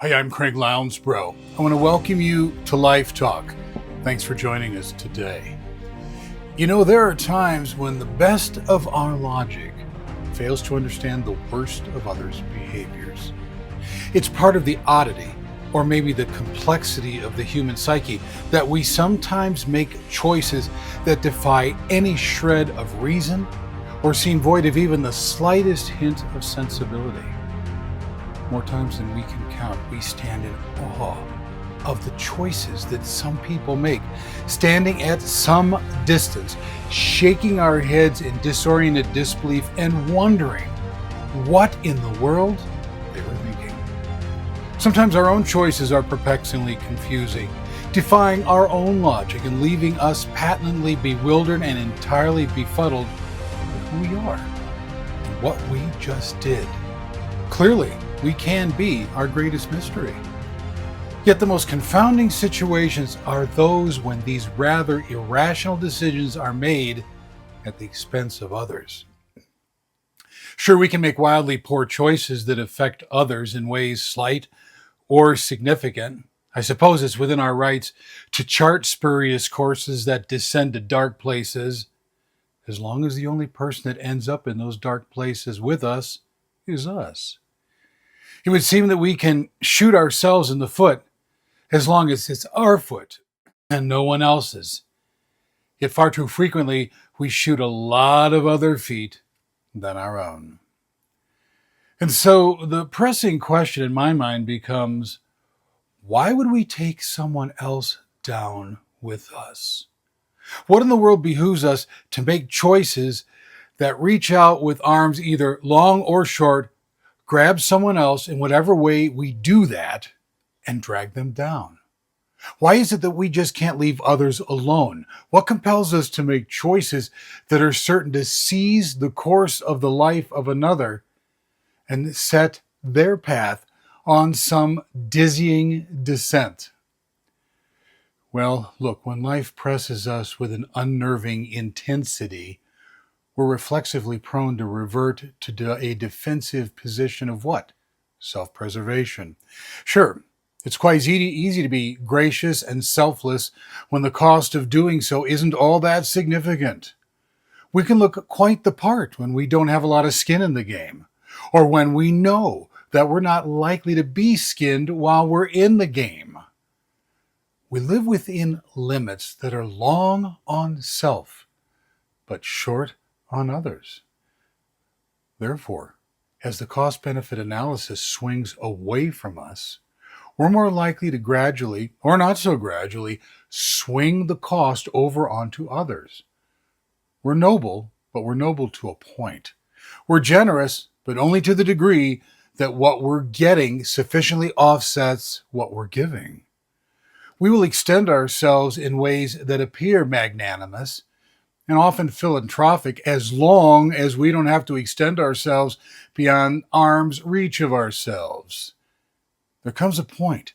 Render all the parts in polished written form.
Hi, I'm Craig Lounsbrough. I want to welcome you to Life Talk. Thanks for joining us today. You know, there are times when the best of our logic fails to understand the worst of others' behaviors. It's part of the oddity, or maybe the complexity of the human psyche, that we sometimes make choices that defy any shred of reason or seem void of even the slightest hint of sensibility. More times than we can count, we stand in awe of the choices that some people make, standing at some distance, shaking our heads in disoriented disbelief and wondering what in the world they were thinking. Sometimes our own choices are perplexingly confusing, defying our own logic and leaving us patently bewildered and entirely befuddled with who we are and what we just did. Clearly, we can be our greatest mystery. Yet the most confounding situations are those when these rather irrational decisions are made at the expense of others. Sure, we can make wildly poor choices that affect others in ways slight or significant. I suppose it's within our rights to chart spurious courses that descend to dark places, as long as the only person that ends up in those dark places with us is us. It would seem that we can shoot ourselves in the foot as long as it's our foot and no one else's. Yet far too frequently, we shoot a lot of other feet than our own. And so the pressing question in my mind becomes, why would we take someone else down with us? What in the world behooves us to make choices that reach out with arms either long or short, grab someone else in whatever way we do that, and drag them down? Why is it that we just can't leave others alone? What compels us to make choices that are certain to seize the course of the life of another and set their path on some dizzying descent? Well, look, when life presses us with an unnerving intensity, we're reflexively prone to revert to a defensive position of what? Self-preservation. Sure, it's quite easy to be gracious and selfless when the cost of doing so isn't all that significant. We can look quite the part when we don't have a lot of skin in the game, or when we know that we're not likely to be skinned while we're in the game. We live within limits that are long on self, but short on others. Therefore, as the cost-benefit analysis swings away from us, we're more likely to gradually, or not so gradually, swing the cost over onto others. We're noble, but we're noble to a point. We're generous, but only to the degree that what we're getting sufficiently offsets what we're giving. We will extend ourselves in ways that appear magnanimous and often philanthropic as long as we don't have to extend ourselves beyond arm's reach of ourselves. There comes a point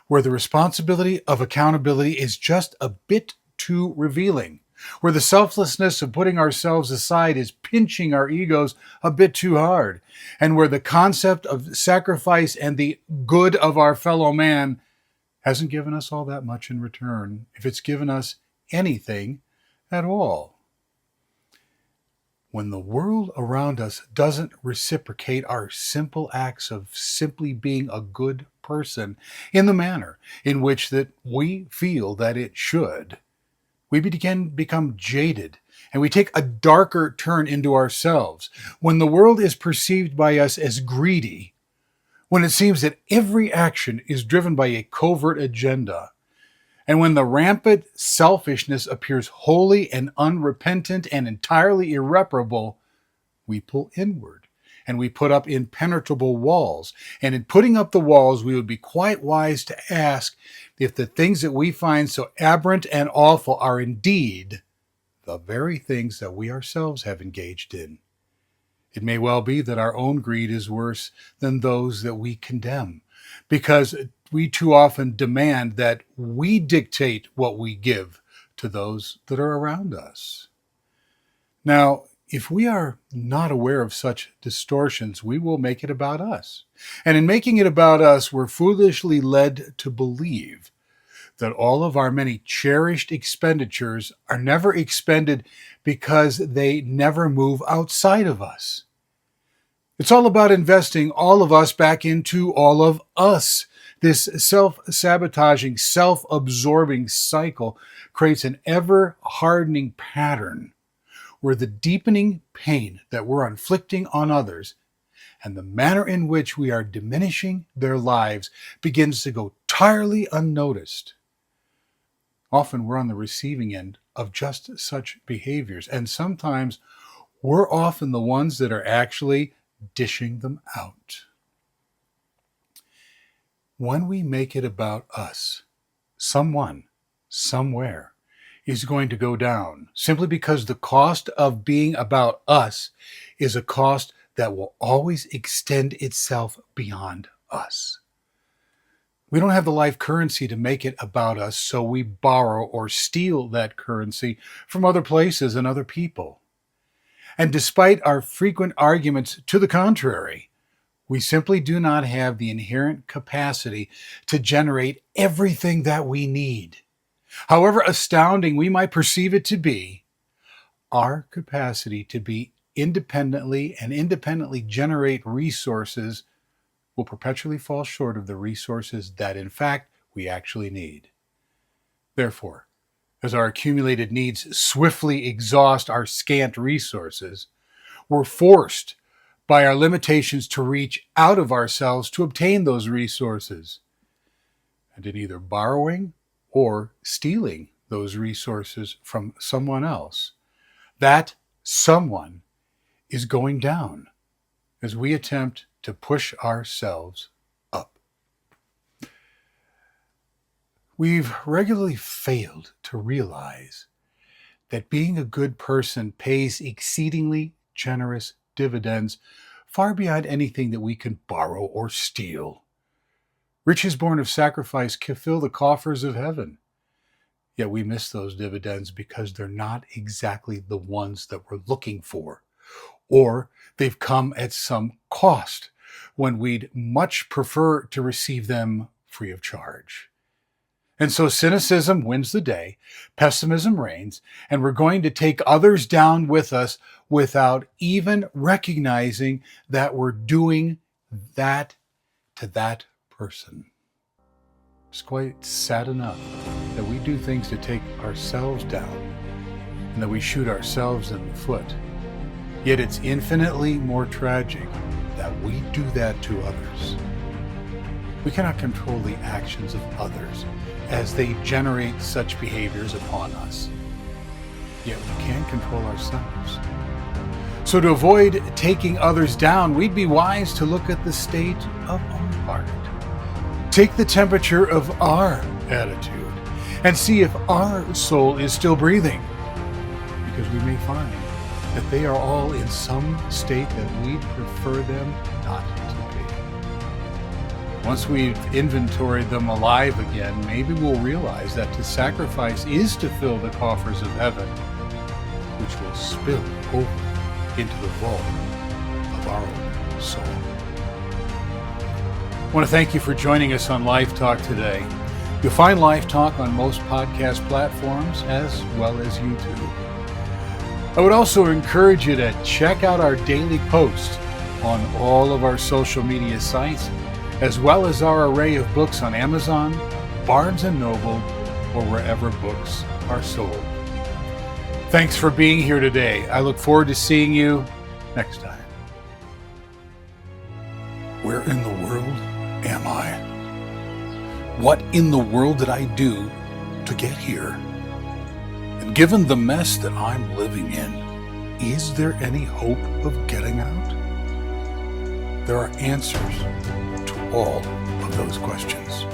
where the responsibility of accountability is just a bit too revealing, where the selflessness of putting ourselves aside is pinching our egos a bit too hard, and where the concept of sacrifice and the good of our fellow man hasn't given us all that much in return, if it's given us anything at all. When the world around us doesn't reciprocate our simple acts of simply being a good person in the manner in which that we feel that it should, we become jaded and we take a darker turn into ourselves. When the world is perceived by us as greedy, when it seems that every action is driven by a covert agenda, and when the rampant selfishness appears wholly and unrepentant and entirely irreparable, we pull inward and we put up impenetrable walls. And in putting up the walls, we would be quite wise to ask if the things that we find so aberrant and awful are indeed the very things that we ourselves have engaged in. It may well be that our own greed is worse than those that we condemn, because we too often demand that we dictate what we give to those that are around us. Now, if we are not aware of such distortions, we will make it about us. And in making it about us, we're foolishly led to believe that all of our many cherished expenditures are never expended because they never move outside of us. It's all about investing all of us back into all of us. This self-sabotaging, self-absorbing cycle creates an ever-hardening pattern where the deepening pain that we're inflicting on others and the manner in which we are diminishing their lives begins to go entirely unnoticed. Often we're on the receiving end of just such behaviors, and sometimes we're often the ones that are actually dishing them out. When we make it about us, someone, somewhere, is going to go down simply because the cost of being about us is a cost that will always extend itself beyond us. We don't have the life currency to make it about us, so we borrow or steal that currency from other places and other people. And despite our frequent arguments to the contrary, we simply do not have the inherent capacity to generate everything that we need. However astounding we might perceive it to be, our capacity to be independently generate resources will perpetually fall short of the resources that, in fact, we actually need. Therefore, as our accumulated needs swiftly exhaust our scant resources, we're forced by our limitations to reach out of ourselves to obtain those resources. And in either borrowing or stealing those resources from someone else, that someone is going down as we attempt to push ourselves up. We've regularly failed to realize that being a good person pays exceedingly generous dividends far beyond anything that we can borrow or steal. Riches born of sacrifice can fill the coffers of heaven. Yet we miss those dividends because they're not exactly the ones that we're looking for, or they've come at some cost when we'd much prefer to receive them free of charge. And so cynicism wins the day, pessimism reigns, and we're going to take others down with us without even recognizing that we're doing that to that person. It's quite sad enough that we do things to take ourselves down and that we shoot ourselves in the foot. Yet it's infinitely more tragic that we do that to others. We cannot control the actions of others as they generate such behaviors upon us. Yet we can control ourselves. So to avoid taking others down, we'd be wise to look at the state of our heart. Take the temperature of our attitude and see if our soul is still breathing. Because we may find that they are all in some state that we'd prefer them not to be. Once we've inventoried them alive again, maybe we'll realize that to sacrifice is to fill the coffers of heaven, which will spill over into the vault of our own soul. I want to thank you for joining us on Life Talk today. You'll find Life Talk on most podcast platforms as well as YouTube. I would also encourage you to check out our daily posts on all of our social media sites, as well as our array of books on Amazon, Barnes & Noble, or wherever books are sold. Thanks for being here today. I look forward to seeing you next time. Where in the world am I? What in the world did I do to get here? And given the mess that I'm living in, is there any hope of getting out? There are answers to all of those questions.